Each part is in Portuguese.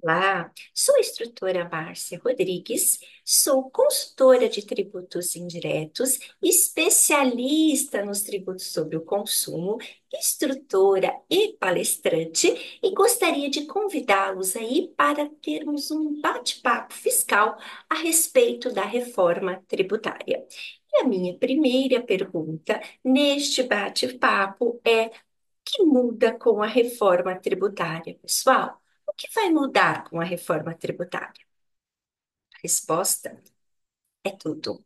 Olá, sou a instrutora Márcia Rodrigues, sou consultora de tributos indiretos, especialista nos tributos sobre o consumo, instrutora e palestrante, e gostaria de convidá-los aí para termos um bate-papo fiscal a respeito da reforma tributária. E a minha primeira pergunta neste bate-papo é: que muda com a reforma tributária, pessoal? O que vai mudar com a reforma tributária? A resposta é tudo.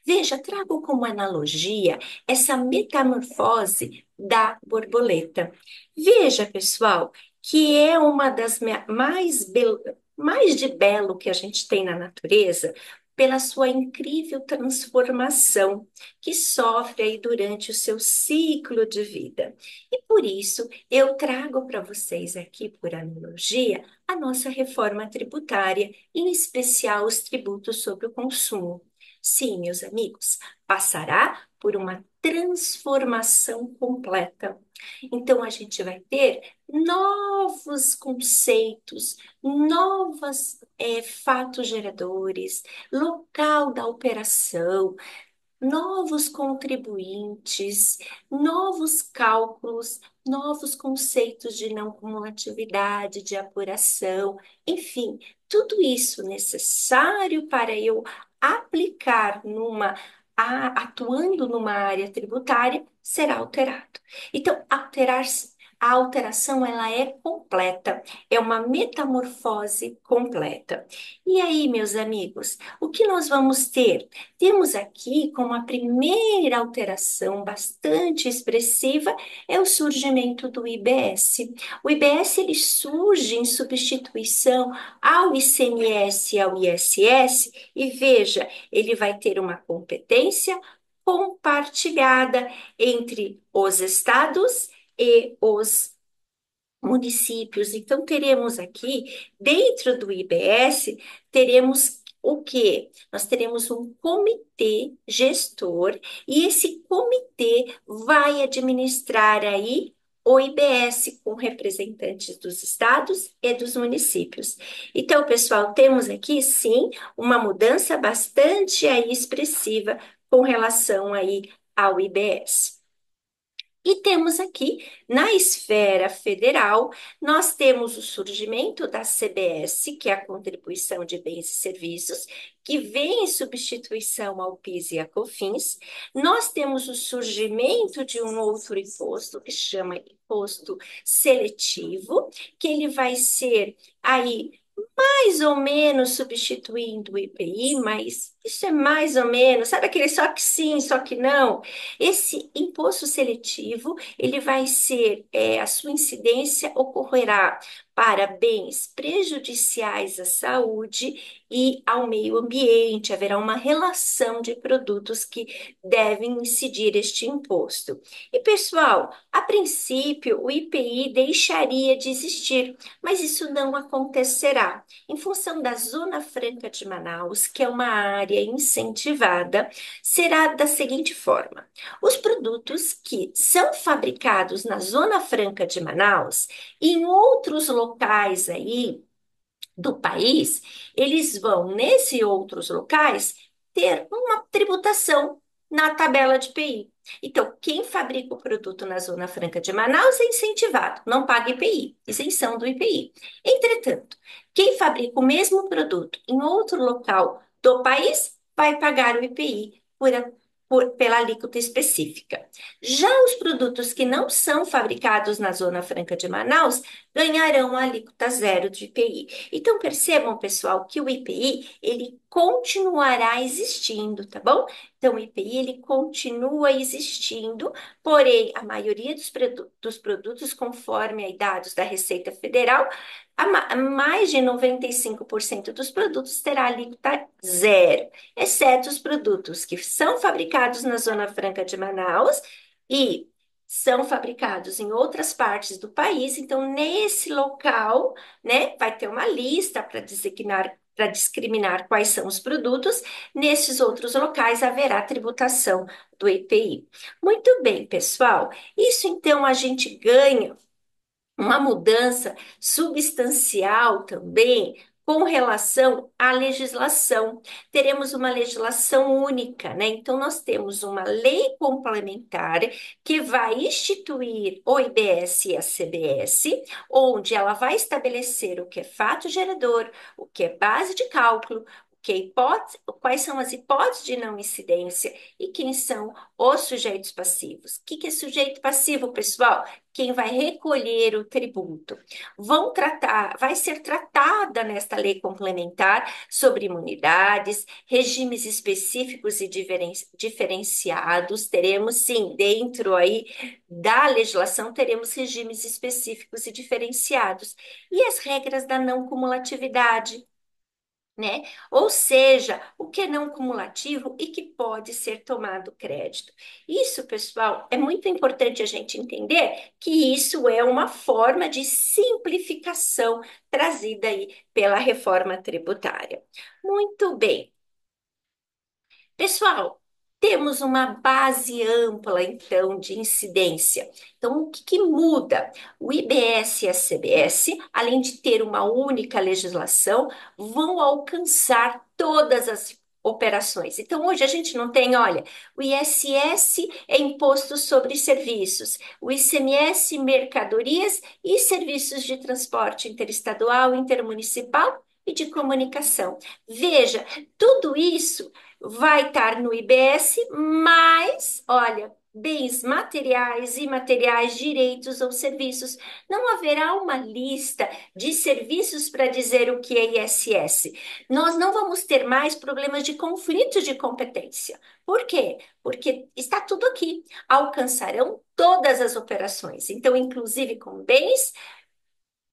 Veja, trago como analogia essa metamorfose da borboleta. Veja, pessoal, que é uma das mais de belo que a gente tem na natureza, pela sua incrível transformação que sofre aí durante o seu ciclo de vida. E por isso eu trago para vocês aqui, por analogia, a nossa reforma tributária, em especial os tributos sobre o consumo. Sim, meus amigos, passará por uma transformação completa. Então, a gente vai ter novos conceitos, novos fatos geradores, local da operação, novos contribuintes, novos cálculos, novos conceitos de não cumulatividade, de apuração, enfim, tudo isso necessário para eu aplicar atuando numa área tributária, será alterado. Então, a alteração ela é completa, é uma metamorfose completa. E aí, meus amigos, o que nós vamos ter? Temos aqui como a primeira alteração bastante expressiva é o surgimento do IBS. O IBS ele surge em substituição ao ICMS e ao ISS e veja, ele vai ter uma competência compartilhada entre os estados e os municípios. Então, teremos aqui, dentro do IBS, teremos o quê? Nós teremos um comitê gestor e esse comitê vai administrar aí o IBS com representantes dos estados e dos municípios. Então, pessoal, temos aqui sim uma mudança bastante aí expressiva com relação aí ao IBS. E temos aqui, na esfera federal, nós temos o surgimento da CBS, que é a Contribuição de Bens e Serviços, que vem em substituição ao PIS e à COFINS. Nós temos o surgimento de um outro imposto, que chama imposto seletivo, que ele vai ser aí mais ou menos substituindo o IPI, mas isso é mais ou menos, sabe aquele só que sim, só que não? Esse imposto seletivo, ele vai ser, a sua incidência ocorrerá para bens prejudiciais à saúde e ao meio ambiente. Haverá uma relação de produtos que devem incidir este imposto. E, pessoal, a princípio, o IPI deixaria de existir, mas isso não acontecerá. Em função da Zona Franca de Manaus, que é uma área incentivada, será da seguinte forma: os produtos que são fabricados na Zona Franca de Manaus e em outros locais aí do país, eles vão, nesses outros locais, ter uma tributação na tabela de IPI. Então, quem fabrica o produto na Zona Franca de Manaus é incentivado, não paga IPI, isenção do IPI. Entretanto, quem fabrica o mesmo produto em outro local do país vai pagar o IPI pela alíquota específica. Já os produtos que não são fabricados na Zona Franca de Manaus ganharão a alíquota zero de IPI. Então, percebam, pessoal, que o IPI, ele continuará existindo, tá bom? Então, o IPI, ele continua existindo, porém, a maioria dos produtos, conforme aí dados da Receita Federal, mais de 95% dos produtos terá alíquota zero, exceto os produtos que são fabricados na Zona Franca de Manaus e são fabricados em outras partes do país. Então, nesse local, né, vai ter uma lista para discriminar quais são os produtos. Nesses outros locais haverá tributação do IPI. Muito bem, pessoal. Isso então a gente ganha uma mudança substancial também com relação à legislação. Teremos uma legislação única, né? Então, nós temos uma lei complementar que vai instituir o IBS e a CBS, onde ela vai estabelecer o que é fato gerador, o que é base de cálculo, quais são as hipóteses de não incidência e quem são os sujeitos passivos. O que é sujeito passivo, pessoal? Quem vai recolher o tributo. Vai ser tratada nesta lei complementar sobre imunidades, regimes específicos e diferenciados. Teremos, sim, dentro aí da legislação, teremos regimes específicos e diferenciados. E as regras da não cumulatividade, né? Ou seja, o que é não cumulativo e que pode ser tomado crédito. Isso, pessoal, é muito importante a gente entender que isso é uma forma de simplificação trazida aí pela reforma tributária. Muito bem. Pessoal, temos uma base ampla, então, de incidência. Então, o que que muda? O IBS e a CBS, além de ter uma única legislação, vão alcançar todas as operações. Então, hoje a gente não tem, olha, o ISS é imposto sobre serviços, o ICMS, mercadorias e serviços de transporte interestadual, intermunicipal e de comunicação. Veja, tudo isso vai estar no IBS, mas, olha, bens materiais, imateriais, direitos ou serviços. Não haverá uma lista de serviços para dizer o que é ISS. Nós não vamos ter mais problemas de conflito de competência. Por quê? Porque está tudo aqui. Alcançarão todas as operações. Então, inclusive com bens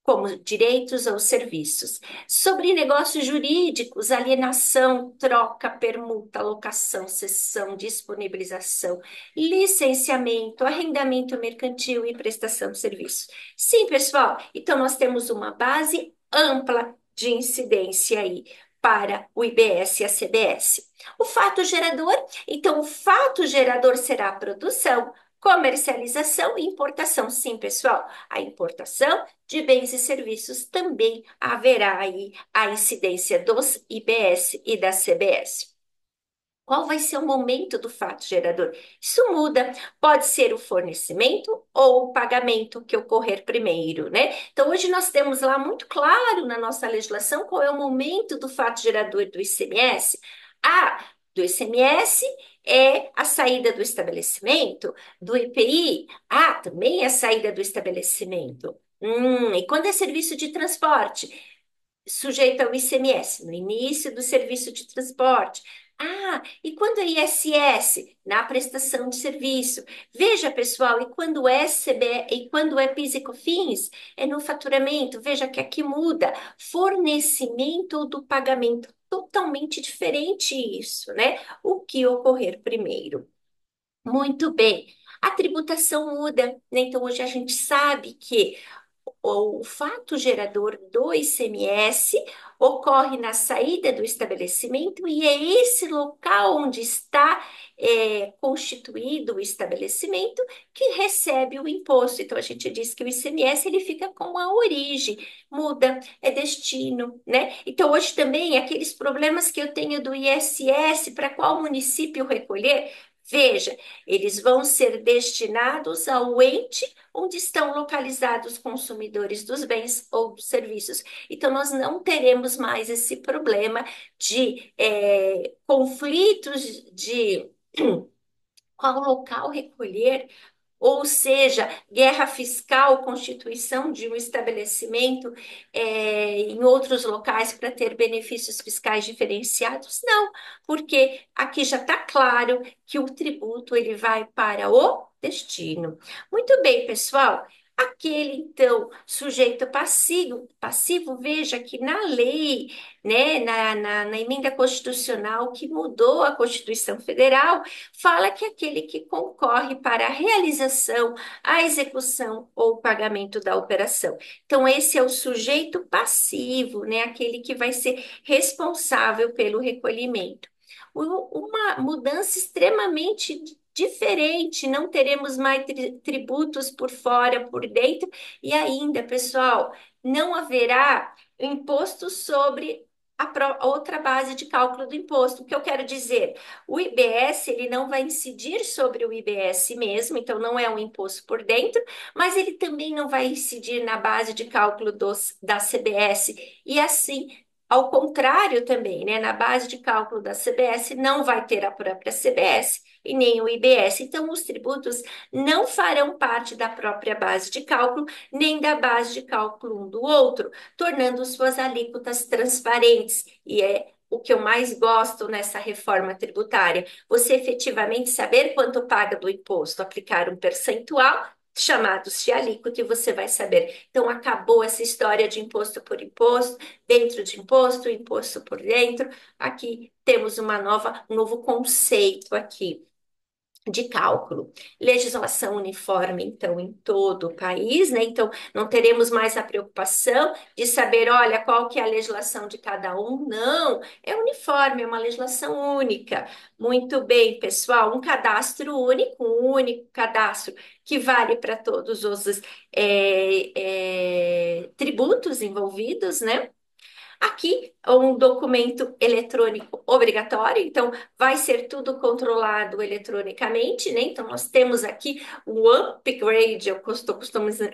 como direitos ou serviços. Sobre negócios jurídicos, alienação, troca, permuta, locação, cessão, disponibilização, licenciamento, arrendamento mercantil e prestação de serviço. Sim, pessoal, então nós temos uma base ampla de incidência aí para o IBS e a CBS. O fato gerador, então o fato gerador será a produção, comercialização e importação. Sim, pessoal, a importação de bens e serviços também haverá aí a incidência dos IBS e da CBS. Qual vai ser o momento do fato gerador? Isso muda. Pode ser o fornecimento ou o pagamento que ocorrer primeiro, né? Então, hoje nós temos lá muito claro na nossa legislação qual é o momento do fato gerador do ICMS. Do ICMS é a saída do estabelecimento, do IPI, também é a saída do estabelecimento. E quando é serviço de transporte? Sujeito ao ICMS, no início do serviço de transporte. E quando é ISS? Na prestação de serviço. Veja, pessoal, e quando é e quando é PIS e COFINS? É no faturamento. Veja que aqui muda. Fornecimento do pagamento. Totalmente diferente isso, né? O que ocorrer primeiro. Muito bem. A tributação muda, né? Então, hoje a gente sabe que o fato gerador do ICMS ocorre na saída do estabelecimento e é esse local onde está constituído o estabelecimento que recebe o imposto. Então, a gente diz que o ICMS ele fica com a origem, muda, é destino, né? Então, hoje também, aqueles problemas que eu tenho do ISS, para qual município recolher, veja, eles vão ser destinados ao ente onde estão localizados os consumidores dos bens ou dos serviços. Então, nós não teremos mais esse problema de conflitos de qual local recolher, ou seja, guerra fiscal, constituição de um estabelecimento em outros locais para ter benefícios fiscais diferenciados? Não, porque aqui já está claro que o tributo ele vai para o destino. Muito bem, pessoal. Aquele, então, sujeito passivo, veja que na lei, né, na emenda constitucional que mudou a Constituição Federal, fala que aquele que concorre para a realização, a execução ou o pagamento da operação. Então, esse é o sujeito passivo, né? Aquele que vai ser responsável pelo recolhimento. Uma mudança extremamente diferente, não teremos mais tributos por fora, por dentro, e ainda, pessoal, não haverá imposto sobre a outra base de cálculo do imposto. O que eu quero dizer? O IBS, ele não vai incidir sobre o IBS mesmo, então não é um imposto por dentro, mas ele também não vai incidir na base de cálculo da CBS. E assim, ao contrário também, né? Na base de cálculo da CBS não vai ter a própria CBS e nem o IBS. Então, os tributos não farão parte da própria base de cálculo, nem da base de cálculo um do outro, tornando suas alíquotas transparentes. E é o que eu mais gosto nessa reforma tributária. Você efetivamente saber quanto paga do imposto, aplicar um percentual chamado-se alíquota e você vai saber. Então, acabou essa história de imposto por imposto, dentro de imposto, imposto por dentro. Aqui temos um novo conceito aqui de cálculo. Legislação uniforme, então, em todo o país, né? Então, não teremos mais a preocupação de saber, olha, qual que é a legislação de cada um. Não, é uniforme, é uma legislação única. Muito bem, pessoal, um cadastro único, um único cadastro que vale para todos os tributos envolvidos, né? Aqui, um documento eletrônico obrigatório, então vai ser tudo controlado eletronicamente, né? Então, nós temos aqui o upgrade, eu costumando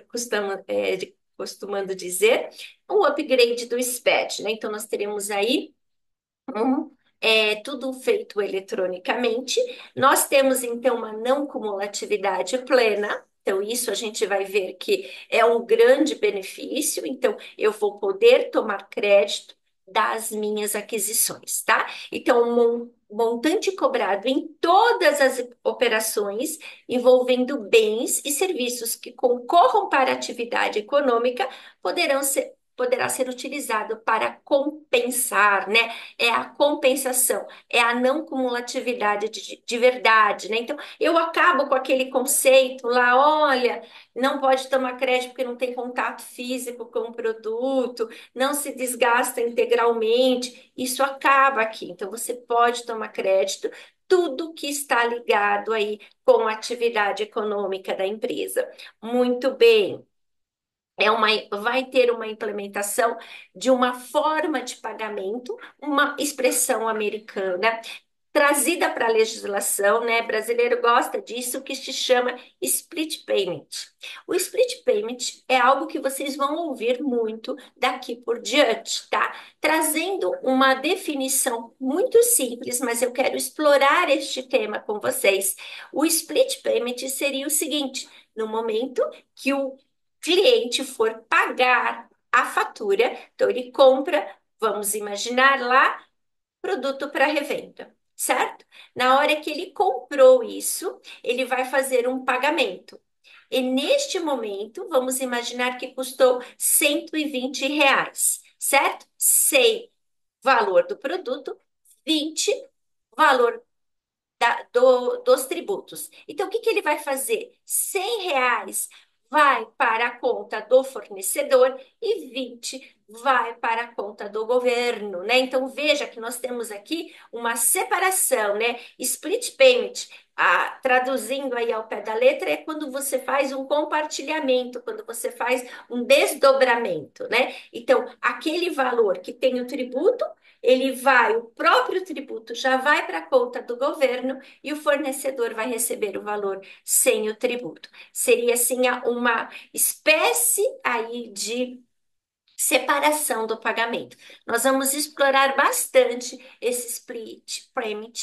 dizer, o upgrade do SPED, né? Então, nós teremos aí tudo feito eletronicamente. Nós temos, então, uma não cumulatividade plena. Então, isso a gente vai ver que é um grande benefício. Então, eu vou poder tomar crédito das minhas aquisições, tá? Então, montante cobrado em todas as operações envolvendo bens e serviços que concorram para a atividade econômica poderá ser utilizado para compensar, né? É a compensação, é a não cumulatividade de verdade, né? Então, eu acabo com aquele conceito lá, olha, não pode tomar crédito porque não tem contato físico com o produto, não se desgasta integralmente, isso acaba aqui. Então, você pode tomar crédito, tudo que está ligado aí com a atividade econômica da empresa. Muito bem. Vai ter uma implementação de uma forma de pagamento, uma expressão americana trazida para a legislação, né? Brasileiro gosta disso, que se chama split payment. O split payment é algo que vocês vão ouvir muito daqui por diante, tá? Trazendo uma definição muito simples, mas eu quero explorar este tema com vocês. O split payment seria o seguinte: no momento que o cliente for pagar a fatura, então ele compra, vamos imaginar lá, produto para revenda, certo? Na hora que ele comprou isso, ele vai fazer um pagamento. E neste momento, vamos imaginar que custou R$ 120, certo? 100 valor do produto, 20 valor dos tributos. Então, o que que ele vai fazer? R$ 100 vai para a conta do fornecedor e 20 vai para a conta do governo, né? Então, veja que nós temos aqui uma separação, né? Split payment, traduzindo aí ao pé da letra, é quando você faz um compartilhamento, quando você faz um desdobramento, né? Então, aquele valor que tem o tributo, o próprio tributo já vai para a conta do governo e o fornecedor vai receber o valor sem o tributo. Seria assim uma espécie aí de separação do pagamento. Nós vamos explorar bastante esse split payment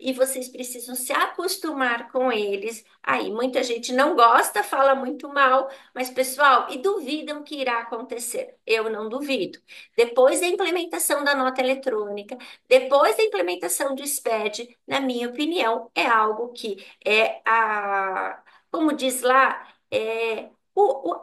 e vocês precisam se acostumar com eles. Aí, muita gente não gosta, fala muito mal, mas pessoal, e duvidam que irá acontecer? Eu não duvido. Depois da implementação da nota eletrônica, depois da implementação do SPED, na minha opinião, é algo que como diz lá,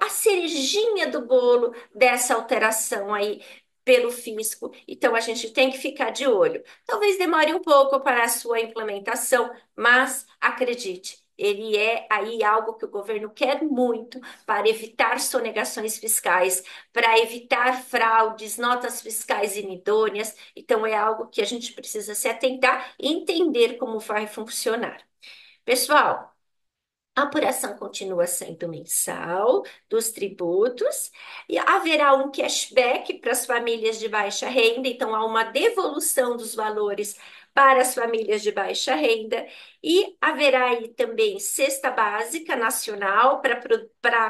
a cerejinha do bolo dessa alteração aí pelo fisco. Então, a gente tem que ficar de olho. Talvez demore um pouco para a sua implementação, mas acredite, ele é aí algo que o governo quer muito para evitar sonegações fiscais, para evitar fraudes, notas fiscais inidôneas. Então, é algo que a gente precisa se atentar e entender como vai funcionar. Pessoal, a apuração continua sendo mensal dos tributos e haverá um cashback para as famílias de baixa renda, então há uma devolução dos valores para as famílias de baixa renda e haverá aí também cesta básica nacional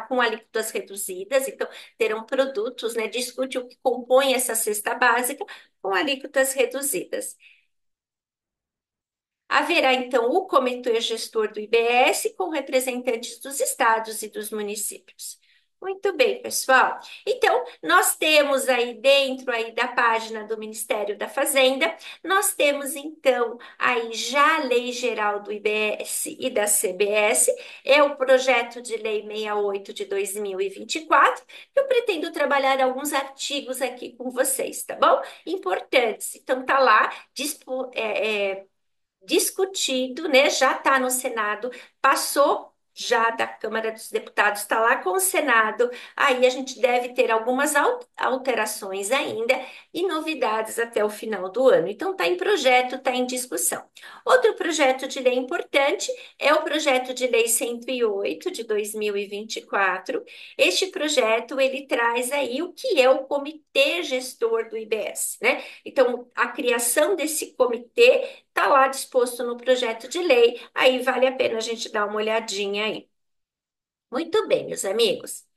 com alíquotas reduzidas, então terão produtos, né? Discute o que compõe essa cesta básica com alíquotas reduzidas. Haverá, então, o comitê gestor do IBS com representantes dos estados e dos municípios. Muito bem, pessoal. Então, nós temos aí dentro aí da página do Ministério da Fazenda, nós temos então aí já a Lei Geral do IBS e da CBS, é o projeto de lei 68 de 2024, que eu pretendo trabalhar alguns artigos aqui com vocês, tá bom? Importantes. Então, tá lá, discutido, né? Já está no Senado, passou já da Câmara dos Deputados, está lá com o Senado. Aí a gente deve ter algumas alterações ainda e novidades até o final do ano. Então está em projeto, está em discussão. Outro projeto de lei importante é o projeto de lei 108 de 2024. Este projeto ele traz aí o que é o Comitê Gestor do IBS, né? Então a criação desse comitê está lá disposto no projeto de lei, aí vale a pena a gente dar uma olhadinha aí. Muito bem, meus amigos.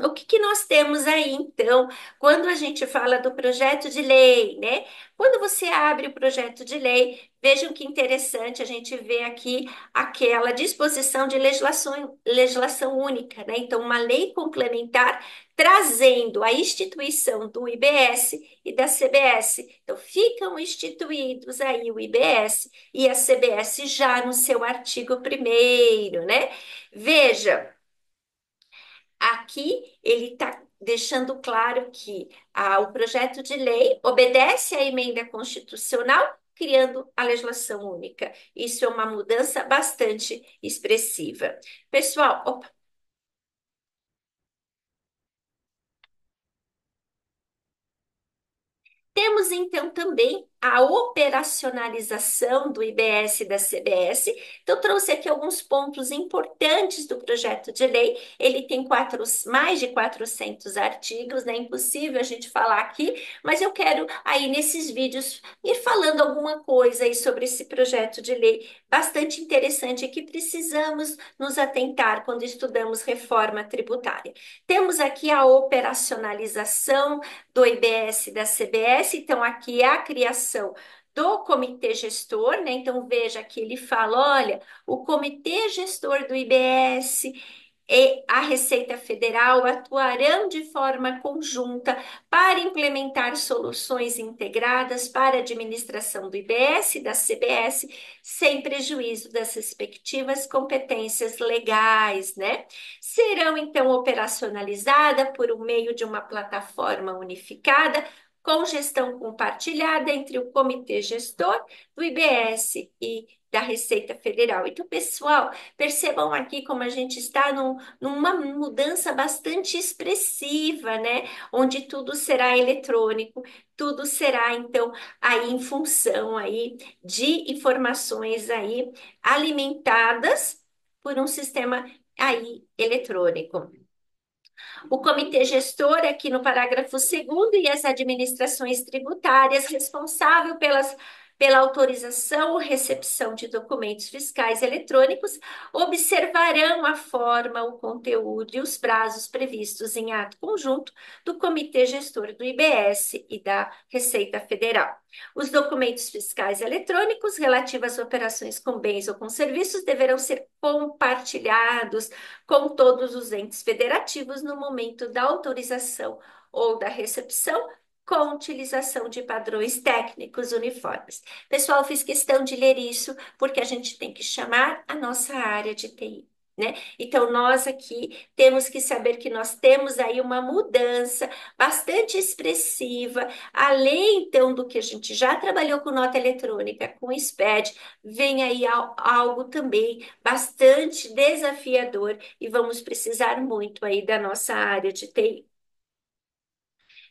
O que que nós temos aí, então, quando a gente fala do projeto de lei, né? Quando você abre o projeto de lei, vejam que interessante a gente vê aqui aquela disposição de legislação única, né? Então, uma lei complementar trazendo a instituição do IBS e da CBS. Então, ficam instituídos aí o IBS e a CBS já no seu artigo primeiro, né? Veja. Aqui ele está deixando claro que o projeto de lei obedece à emenda constitucional, criando a legislação única. Isso é uma mudança bastante expressiva. Pessoal, temos então também a operacionalização do IBS e da CBS. Então, trouxe aqui alguns pontos importantes do projeto de lei. Ele tem mais de 400 artigos, né? Impossível a gente falar aqui, mas eu quero aí nesses vídeos ir falando alguma coisa aí sobre esse projeto de lei bastante interessante que precisamos nos atentar quando estudamos reforma tributária. Temos aqui a operacionalização do IBS e da CBS. Então, aqui é a criação do comitê gestor, né? Então, veja que ele fala: olha, o comitê gestor do IBS e a Receita Federal atuarão de forma conjunta para implementar soluções integradas para a administração do IBS e da CBS, sem prejuízo das respectivas competências legais, né? Serão então operacionalizadas por meio de uma plataforma unificada com gestão compartilhada entre o comitê gestor do IBS e da Receita Federal. Então, pessoal, percebam aqui como a gente está numa mudança bastante expressiva, né? Onde tudo será eletrônico, tudo será, então, aí em função aí de informações aí alimentadas por um sistema aí eletrônico. O comitê gestor, aqui no parágrafo segundo, e as administrações tributárias responsável pela autorização ou recepção de documentos fiscais eletrônicos observarão a forma, o conteúdo e os prazos previstos em ato conjunto do comitê gestor do IBS e da Receita Federal. Os documentos fiscais eletrônicos relativos às operações com bens ou com serviços deverão ser compartilhados com todos os entes federativos no momento da autorização ou da recepção, com utilização de padrões técnicos uniformes. Pessoal, fiz questão de ler isso porque a gente tem que chamar a nossa área de TI. Né? Então, nós aqui temos que saber que nós temos aí uma mudança bastante expressiva, além então do que a gente já trabalhou com nota eletrônica, com SPED, vem aí algo também bastante desafiador e vamos precisar muito aí da nossa área de TI.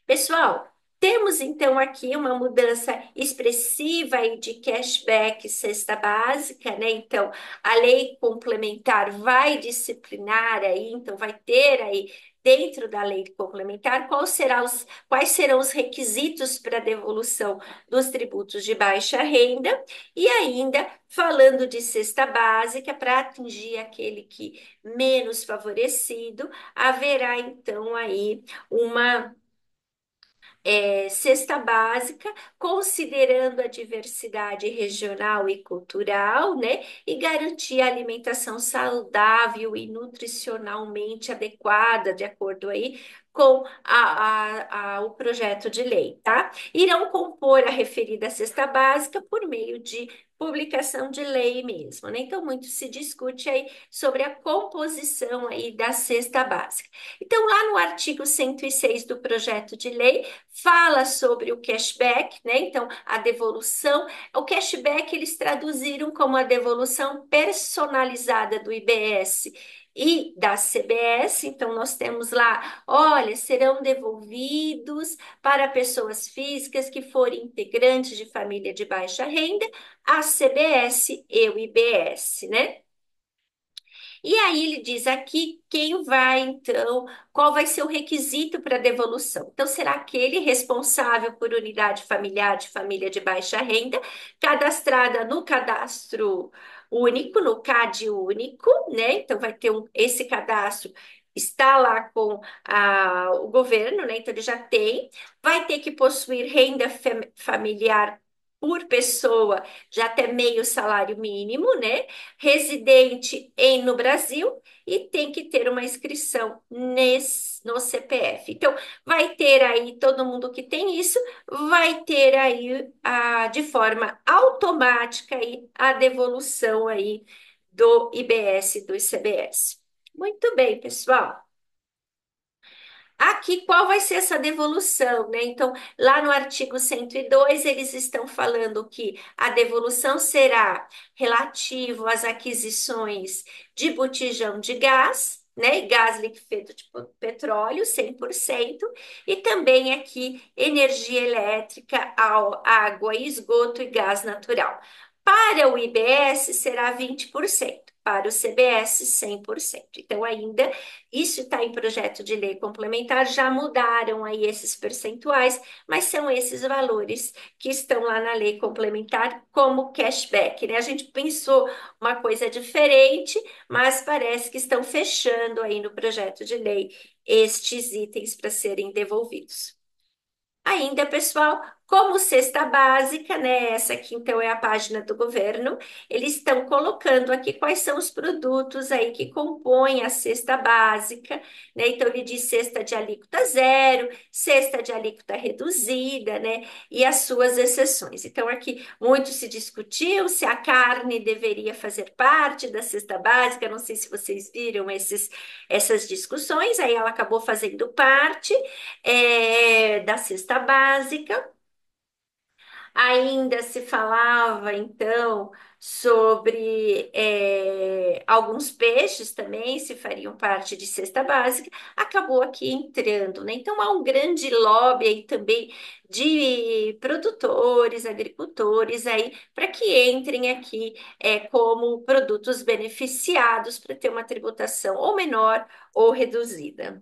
Pessoal, Temos então aqui uma mudança expressiva aí de cashback cesta básica, né? Então, a lei complementar vai disciplinar aí, então vai ter aí dentro da lei complementar quais serão os requisitos para devolução dos tributos de baixa renda e ainda falando de cesta básica para atingir aquele que menos favorecido, haverá então aí uma cesta básica, considerando a diversidade regional e cultural, né? E garantir a alimentação saudável e nutricionalmente adequada, de acordo aí com o projeto de lei, tá? Irão compor a referida cesta básica por meio de publicação de lei mesmo, né? Então, muito se discute aí sobre a composição aí da cesta básica. Então, lá no artigo 106 do projeto de lei, fala sobre o cashback, né? Então, a devolução. O cashback eles traduziram como a devolução personalizada do IBS e da CBS. Então, nós temos lá, olha, serão devolvidos para pessoas físicas que forem integrantes de família de baixa renda, a CBS e o IBS, né? E aí ele diz aqui quem vai, então, qual vai ser o requisito para devolução. Então, será aquele responsável por unidade familiar de família de baixa renda, cadastrada no cadastro único, no CAD único, né? Então, vai ter esse cadastro. Está lá com o governo, né? Então ele já tem, vai ter que possuir renda familiar por pessoa de até meio salário mínimo, né? Residente no Brasil e tem que ter uma inscrição no CPF. Então, vai ter aí, todo mundo que tem isso, vai ter aí de forma automática aí, a devolução aí do IBS e do ICBS. Muito bem, pessoal. Aqui, qual vai ser essa devolução, né? Então, lá no artigo 102, eles estão falando que a devolução será relativo às aquisições de botijão de gás, né? Gás liquefeito de petróleo, 100%, e também aqui energia elétrica, água, esgoto e gás natural. Para o IBS será 20%, para o CBS 100%. Então, ainda isso está em projeto de lei complementar, já mudaram aí esses percentuais, mas são esses valores que estão lá na lei complementar como cashback, né? A gente pensou uma coisa diferente, mas parece que estão fechando aí no projeto de lei estes itens para serem devolvidos. Ainda, pessoal, como cesta básica, né? Essa aqui então é a página do governo. Eles estão colocando aqui quais são os produtos aí que compõem a cesta básica, né? Então ele diz cesta de alíquota zero, cesta de alíquota reduzida, né? E as suas exceções. Então aqui muito se discutiu se a carne deveria fazer parte da cesta básica. Não sei se vocês viram essas discussões. Aí ela acabou fazendo parte da cesta básica. Ainda se falava, então, sobre alguns peixes também, se fariam parte de cesta básica, acabou aqui entrando, né? Então, há um grande lobby aí também de produtores, agricultores aí, para que entrem aqui como produtos beneficiados para ter uma tributação ou menor ou reduzida.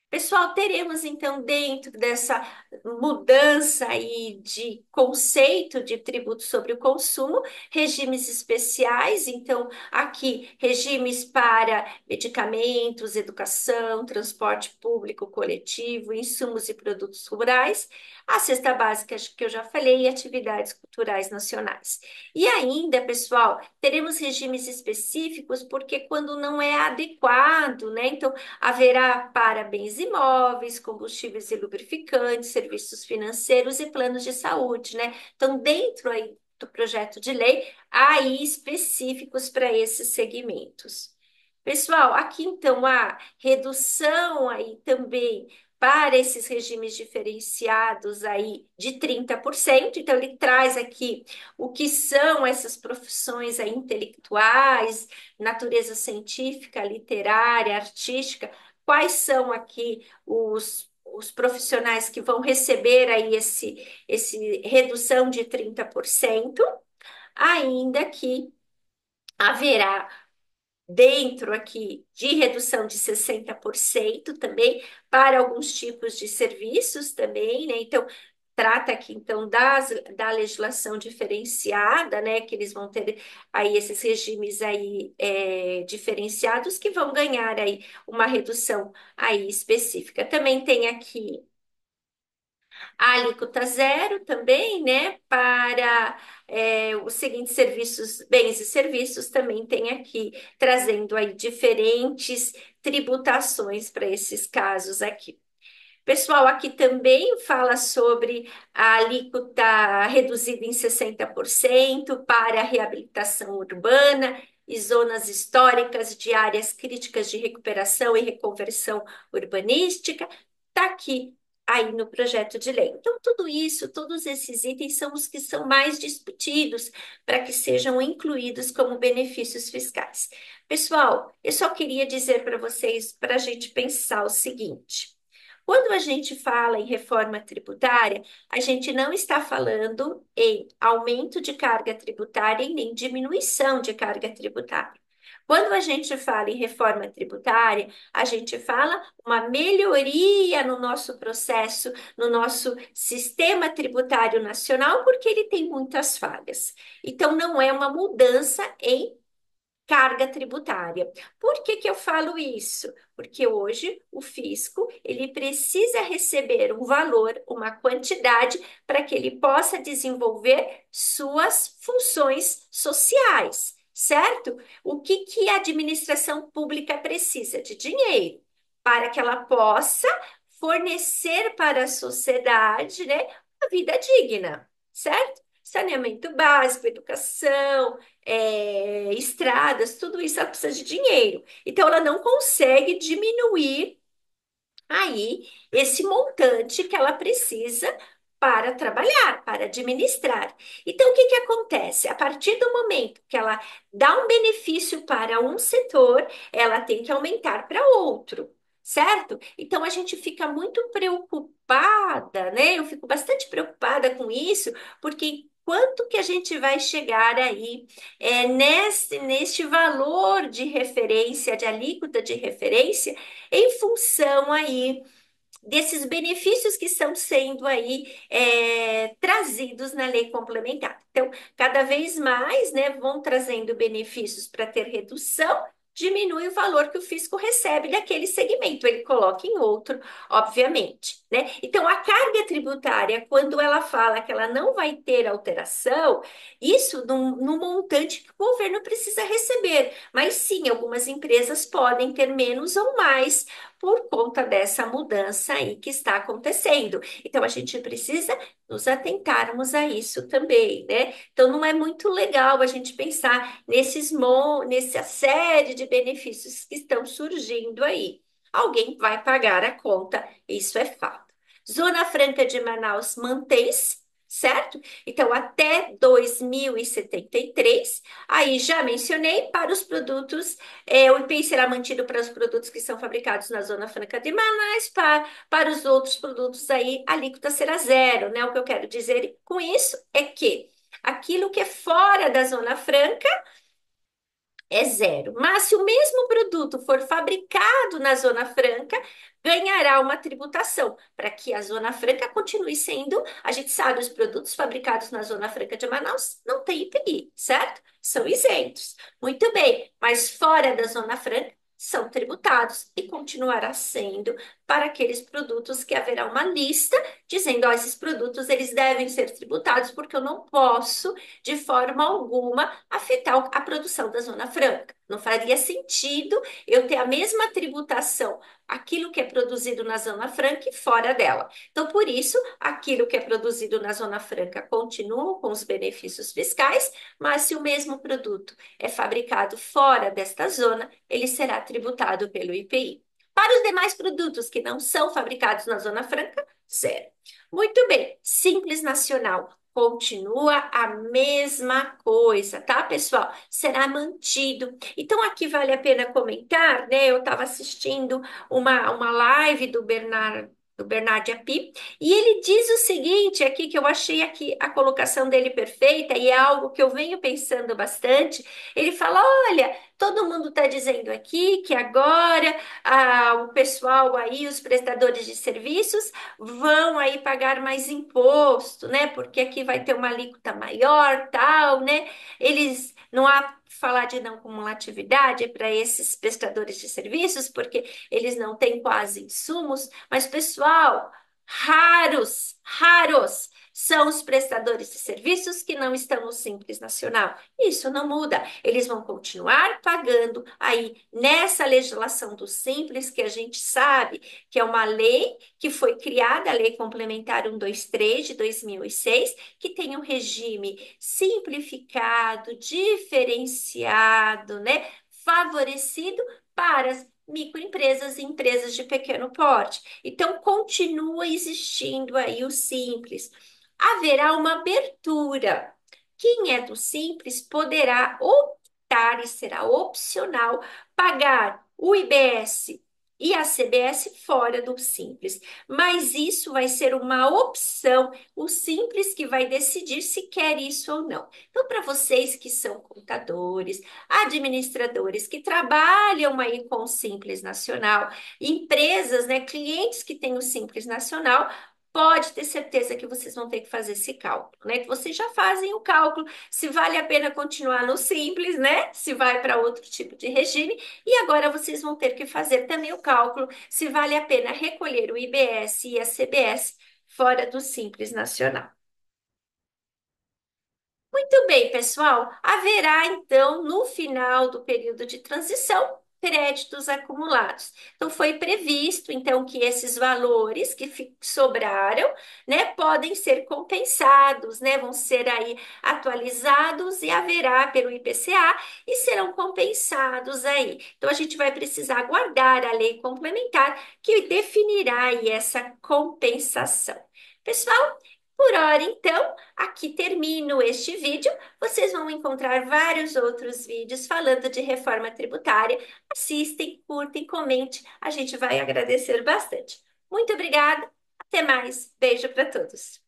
Pessoal, teremos então dentro dessa mudança aí de conceito de tributo sobre o consumo, regimes especiais, então aqui regimes para medicamentos, educação, transporte público coletivo, insumos e produtos rurais, a cesta básica acho que eu já falei, e atividades culturais nacionais. E ainda, pessoal, teremos regimes específicos porque quando não é adequado, né? Então haverá para bens imóveis, combustíveis e lubrificantes, serviços financeiros e planos de saúde, né? Então, dentro aí do projeto de lei, há aí específicos para esses segmentos. Pessoal, aqui então a redução aí também para esses regimes diferenciados aí de 30%. Então, ele traz aqui o que são essas profissões aí intelectuais, natureza científica, literária, artística, quais são aqui os profissionais que vão receber aí esse redução de 30%, ainda que haverá dentro aqui de redução de 60% também para alguns tipos de serviços também, né? Então, trata aqui então da legislação diferenciada, né? Que eles vão ter aí esses regimes aí diferenciados que vão ganhar aí uma redução aí específica. Também tem aqui a alíquota zero também, né? Para os seguintes serviços, bens e serviços, também tem aqui trazendo aí diferentes tributações para esses casos aqui. Pessoal, aqui também fala sobre a alíquota reduzida em 60% para a reabilitação urbana e zonas históricas de áreas críticas de recuperação e reconversão urbanística. Está aqui aí no projeto de lei. Então, tudo isso, todos esses itens são os que são mais discutidos para que sejam incluídos como benefícios fiscais. Pessoal, eu só queria dizer para vocês, para a gente pensar o seguinte. Quando a gente fala em reforma tributária, a gente não está falando em aumento de carga tributária e nem diminuição de carga tributária. Quando a gente fala em reforma tributária, a gente fala uma melhoria no nosso processo, no nosso sistema tributário nacional, porque ele tem muitas falhas. Então, não é uma mudança em carga tributária. Por que que eu falo isso? Porque hoje o fisco, ele precisa receber um valor, uma quantidade para que ele possa desenvolver suas funções sociais, certo? O que que a administração pública precisa? De dinheiro, para que ela possa fornecer para a sociedade, né, uma vida digna, certo? Saneamento básico, educação, estradas, tudo isso ela precisa de dinheiro. Então, ela não consegue diminuir aí esse montante que ela precisa para trabalhar, para administrar. Então, o que que acontece? A partir do momento que ela dá um benefício para um setor, ela tem que aumentar para outro. Certo? Então a gente fica muito preocupada, né? Eu fico bastante preocupada com isso, porque quanto que a gente vai chegar aí neste valor de referência, de alíquota de referência, em função aí desses benefícios que estão sendo aí trazidos na lei complementar. Então, cada vez mais, né, vão trazendo benefícios para ter redução, diminui o valor que o fisco recebe daquele segmento, ele coloca em outro, obviamente, né? Então, a carga tributária, quando ela fala que ela não vai ter alteração, isso no montante que o governo precisa receber, mas sim, algumas empresas podem ter menos ou mais por conta dessa mudança aí que está acontecendo. Então, a gente precisa nos atentarmos a isso também, né? Então, não é muito legal a gente pensar nessa série de benefícios que estão surgindo aí. Alguém vai pagar a conta, isso é fato. Zona Franca de Manaus mantém-se, certo? Então, até 2073, aí já mencionei, para os produtos o IPI será mantido para os produtos que são fabricados na Zona Franca de Manaus, para os outros produtos aí, a alíquota será zero, né? O que eu quero dizer com isso é que aquilo que é fora da Zona Franca é zero. Mas se o mesmo produto for fabricado na Zona Franca, ganhará uma tributação, para que a Zona Franca continue sendo, a gente sabe, os produtos fabricados na Zona Franca de Manaus não têm IPI, certo? São isentos. Muito bem, mas fora da Zona Franca são tributados e continuará sendo para aqueles produtos que haverá uma lista dizendo, ó, esses produtos eles devem ser tributados porque eu não posso de forma alguma afetar a produção da Zona Franca. Não faria sentido eu ter a mesma tributação, aquilo que é produzido na Zona Franca e fora dela. Então, por isso, aquilo que é produzido na Zona Franca continua com os benefícios fiscais, mas se o mesmo produto é fabricado fora desta zona, ele será tributado pelo IPI. Para os demais produtos que não são fabricados na Zona Franca, zero. Muito bem, Simples Nacional Continua a mesma coisa, tá, pessoal? Será mantido. Então, aqui vale a pena comentar, né? Eu estava assistindo uma live do Bernard Api, e ele diz o seguinte aqui, que eu achei aqui a colocação dele perfeita, e é algo que eu venho pensando bastante. Ele fala: olha, todo mundo está dizendo aqui que agora o pessoal aí, os prestadores de serviços, vão aí pagar mais imposto, né? Porque aqui vai ter uma alíquota maior, tal, né? Eles não há falar de não cumulatividade para esses prestadores de serviços, porque eles não têm quase insumos, mas pessoal, raros são os prestadores de serviços que não estão no Simples Nacional. Isso não muda. Eles vão continuar pagando aí nessa legislação do Simples, que a gente sabe que é uma lei que foi criada, a Lei Complementar 123 de 2006, que tem um regime simplificado, diferenciado, né, favorecido para as microempresas e empresas de pequeno porte. Então, continua existindo aí o Simples. Haverá uma abertura. Quem é do Simples poderá optar e será opcional pagar o IBS e a CBS fora do Simples. Mas isso vai ser uma opção, o Simples que vai decidir se quer isso ou não. Então, para vocês que são contadores, administradores que trabalham aí com o Simples Nacional, empresas, né, clientes que têm o Simples Nacional, pode ter certeza que vocês vão ter que fazer esse cálculo, né? Que vocês já fazem o cálculo se vale a pena continuar no Simples, né? Se vai para outro tipo de regime. E agora vocês vão ter que fazer também o cálculo se vale a pena recolher o IBS e a CBS fora do Simples Nacional. Muito bem, pessoal. Haverá, então, no final do período de transição, créditos acumulados. Então, foi previsto, então, que esses valores que sobraram, né, podem ser compensados, né, vão ser aí atualizados e haverá pelo IPCA e serão compensados aí. Então, a gente vai precisar aguardar a lei complementar que definirá aí essa compensação. Pessoal, por hora, então, aqui termino este vídeo. Vocês vão encontrar vários outros vídeos falando de reforma tributária. Assistem, curtem, comente. A gente vai agradecer bastante. Muito obrigada. Até mais. Beijo para todos.